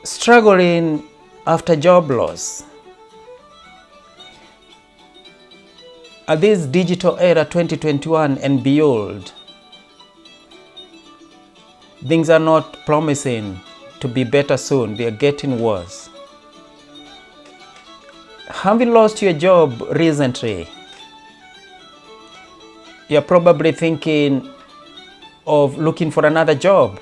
struggling after job loss. At this digital era 2021 and beyond, things are not promising to be better soon. They are getting worse. Have you lost your job recently? You're probably thinking of looking for another job,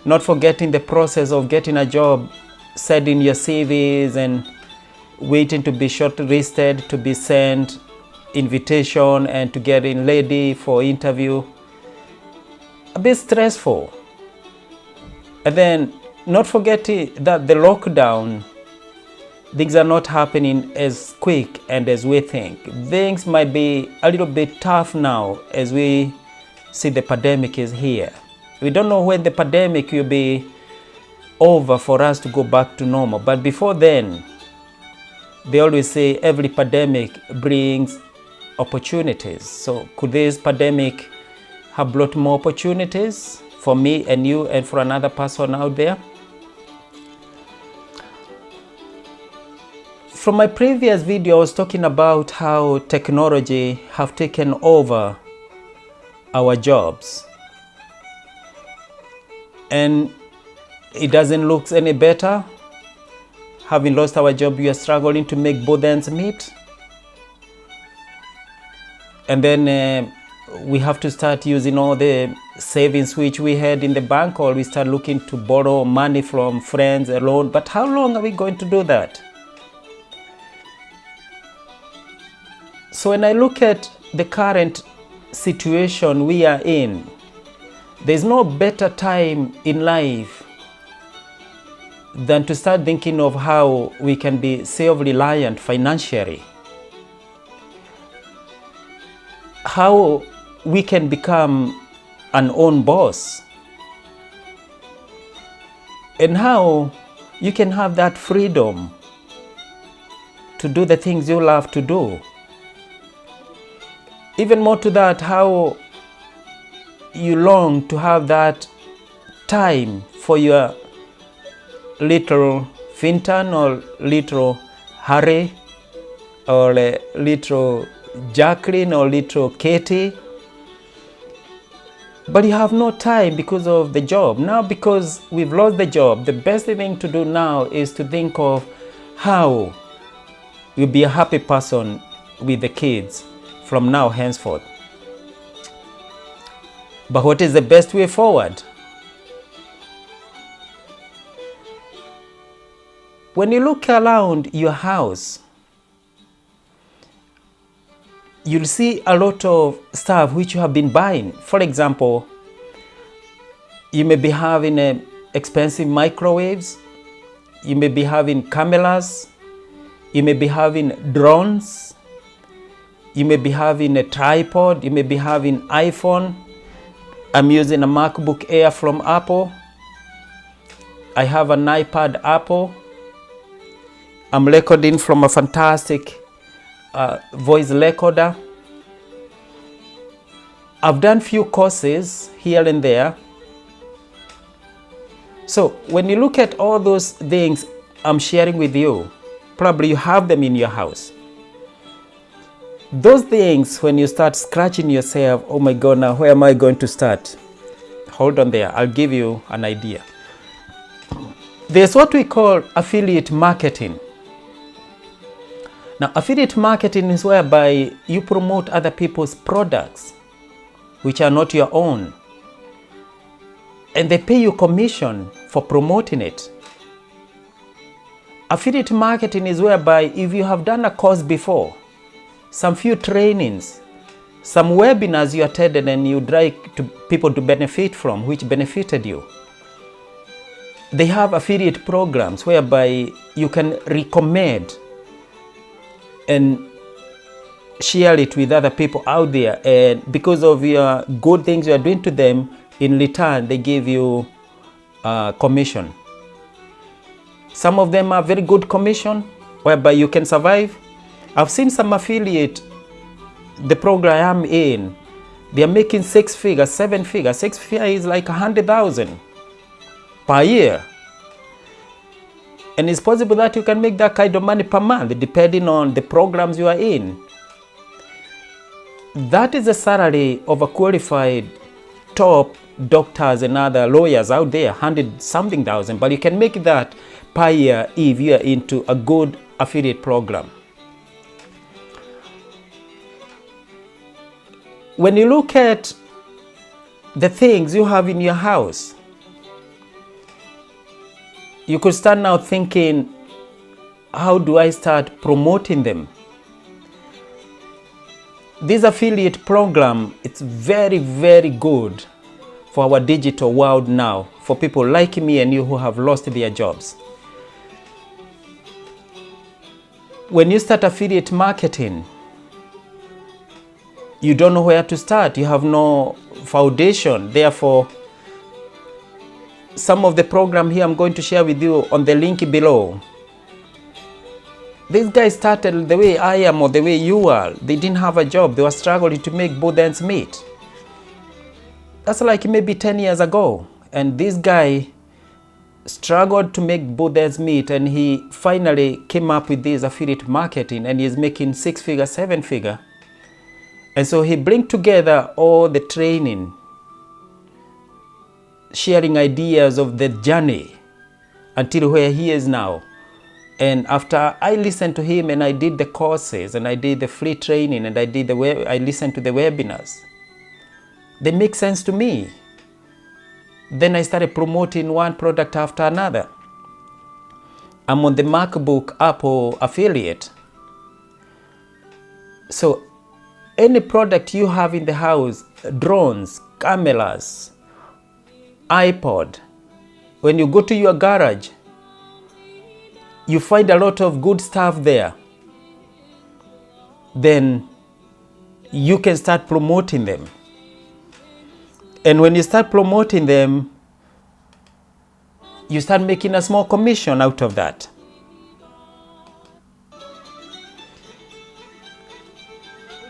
not forgetting the process of getting a job, sending your CVs and waiting to be shortlisted, to be sent invitation and to get in ready for interview. A bit stressful. And then not forgetting that the lockdown, things are not happening as quick and as we think. Things might be a little bit tough now as we see the pandemic is here. We don't know when the pandemic will be over for us to go back to normal. But before then, they always say every pandemic brings opportunities. So could this pandemic have brought more opportunities for me and you and for another person out there? From my previous video, I was talking about how technology have taken over our jobs. And it doesn't look any better. Having lost our job, we are struggling to make both ends meet. And then we have to start using all the savings which we had in the bank, or we start looking to borrow money from friends alone. But how long are we going to do that? So when I look at the current situation we are in, there's no better time in life than to start thinking of how we can be self-reliant financially. How we can become an own boss. And how you can have that freedom to do the things you love to do. Even more to that, how you long to have that time for your little Fintan or little Harry or little Jacqueline or little Katie. But you have no time because of the job. Now, because we've lost the job, the best thing to do now is to think of how you'll be a happy person with the kids from now henceforth. But what is the best way forward? When you look around your house, you'll see a lot of stuff which you have been buying. For example, you may be having expensive microwaves, you may be having cameras, you may be having drones, you may be having a tripod, you may be having iPhone. I'm using a MacBook Air from Apple. I have an iPad Apple. I'm recording from a fantastic voice recorder. I've done few courses here and there. So when you look at all those things I'm sharing with you, probably you have them in your house. Those things, when you start scratching yourself, oh my God, now where am I going to start? Hold on there, I'll give you an idea. There's what we call affiliate marketing. Now, affiliate marketing is whereby you promote other people's products, which are not your own. And they pay you commission for promoting it. Affiliate marketing is whereby if you have done a course before, some few trainings, some webinars you attended and you'd like people to benefit from, which benefited you. They have affiliate programs whereby you can recommend and share it with other people out there, and because of your good things you are doing to them, in return they give you commission. Some of them are very good commission whereby you can survive. I've seen some affiliate, the program I'm in, they are making 6 figures, 7 figures. 6 figures is like 100,000 per year. And it's possible that you can make that kind of money per month depending on the programs you are in. That is the salary of a qualified top doctors and other lawyers out there, 100-something thousand, but you can make that per year if you are into a good affiliate program. When you look at the things you have in your house, you could start now thinking, how do I start promoting them? This affiliate program, it's very, very good for our digital world now, for people like me and you who have lost their jobs. When you start affiliate marketing, you don't know where to start. You have no foundation. Therefore, some of the program here I'm going to share with you on the link below. These guys started the way I am or the way you are. They didn't have a job. They were struggling to make both ends meet. That's like maybe 10 years ago. And this guy struggled to make both ends meet, and he finally came up with this affiliate marketing, and he's making 6-figure, 7-figure. And so he brings together all the training, sharing ideas of the journey until where he is now. And after I listened to him and I did the courses and I did the free training and I listened to the webinars, they make sense to me. Then I started promoting one product after another. I'm on the MacBook Apple affiliate. So any product you have in the house, drones, cameras, iPod, when you go to your garage, you find a lot of good stuff there. Then you can start promoting them. And when you start promoting them, you start making a small commission out of that.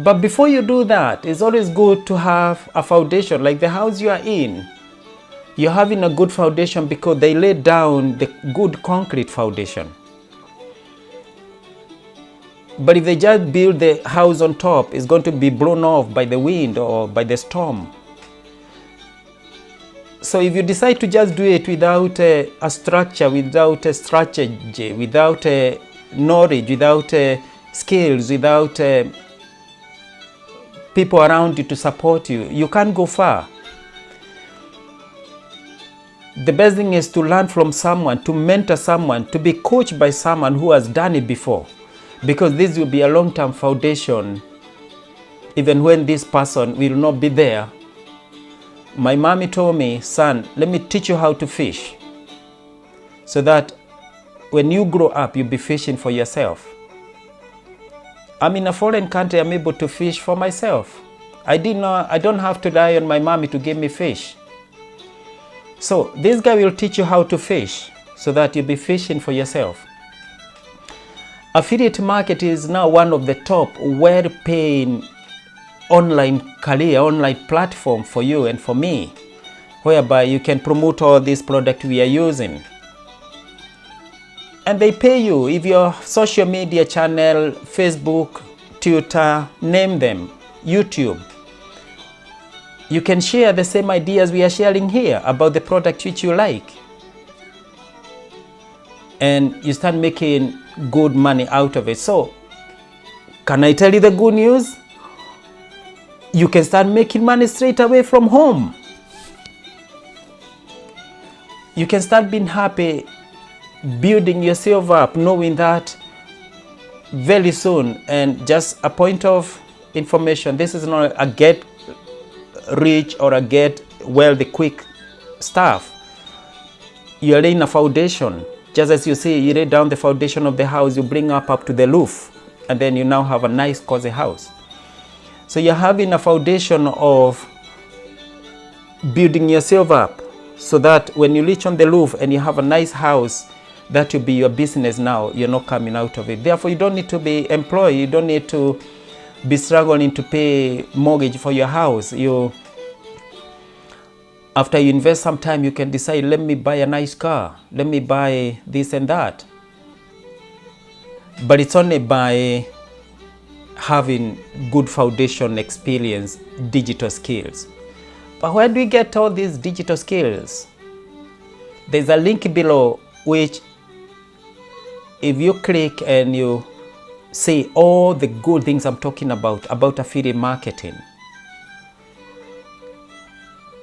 But before you do that, it's always good to have a foundation. Like the house you are in, you're having a good foundation because they laid down the good concrete foundation. But if they just build the house on top, it's going to be blown off by the wind or by the storm. So if you decide to just do it without a structure, without a strategy, without a knowledge, without skills, without people around you to support you, you can't go far. The best thing is to learn from someone, to mentor someone, to be coached by someone who has done it before. Because this will be a long-term foundation, even when this person will not be there. My mommy told me, son, let me teach you how to fish, so that when you grow up, you'll be fishing for yourself. I'm in a foreign country, I'm able to fish for myself. I don't have to rely on my mommy to give me fish. So this guy will teach you how to fish, so that you'll be fishing for yourself. Affiliate market is now one of the top well-paying online platform for you and for me, whereby you can promote all these products we are using. And they pay you. If your social media channel, Facebook, Twitter, name them, YouTube, you can share the same ideas we are sharing here about the product which you like. And you start making good money out of it. So, can I tell you the good news? You can start making money straight away from home. You can start being happy, building yourself up, knowing that very soon. And just a point of information, this is not a get rich or a get wealthy quick stuff. You're laying a foundation. Just as you see, you lay down the foundation of the house, you bring up to the roof, and then you now have a nice cozy house. So you're having a foundation of building yourself up, so that when you reach on the roof and you have a nice house, that will be your business now. You're not coming out of it. Therefore, you don't need to be employed. You don't need to be struggling to pay mortgage for your house. After you invest some time, you can decide, let me buy a nice car, let me buy this and that. But it's only by having good foundation experience, digital skills. But where do we get all these digital skills? There's a link below which if you click and you see all the good things I'm talking about affiliate marketing,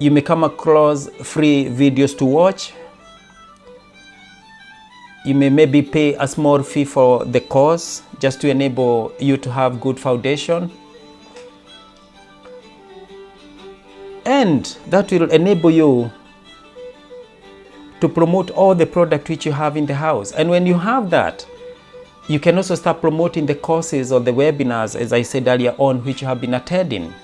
you may come across free videos to watch. You may maybe pay a small fee for the course just to enable you to have good foundation. And that will enable you to promote all the product which you have in the house. And when you have that, you can also start promoting the courses or the webinars, as I said earlier on, which you have been attending.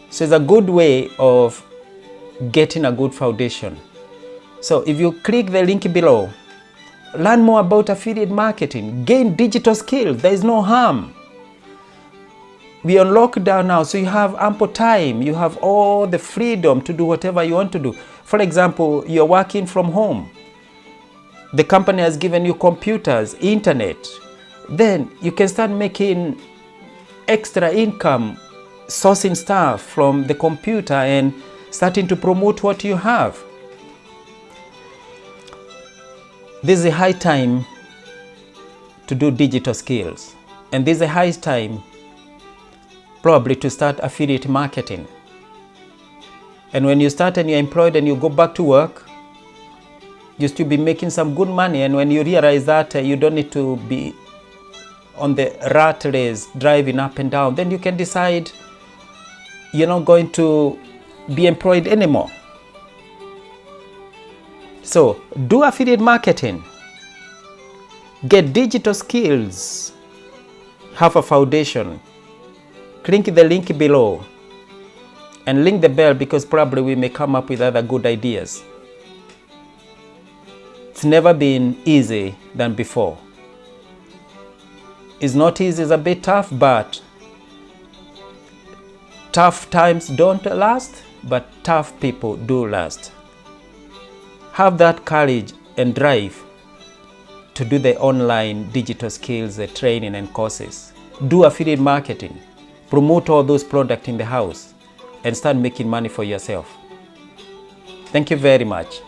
So it's a good way of getting a good foundation. So if you click the link below, learn more about affiliate marketing, gain digital skills. There is no harm. We are on lockdown now, so you have ample time. You have all the freedom to do whatever you want to do. For example, you're working from home. The company has given you computers, internet. Then you can start making extra income, sourcing stuff from the computer and starting to promote what you have. This is a high time to do digital skills. And this is a high time probably to start affiliate marketing. And when you start and you're employed and you go back to work, you still be making some good money. And when you realize that you don't need to be on the rat race, driving up and down, then you can decide you're not going to be employed anymore. So do affiliate marketing, get digital skills, have a foundation. Click the link below and ring the bell, because probably we may come up with other good ideas. It's never been easy than before. It's not easy, it's a bit tough, but tough times don't last, but tough people do last. Have that courage and drive to do the online digital skills, the training and courses. Do affiliate marketing. Promote all those products in the house and start making money for yourself. Thank you very much.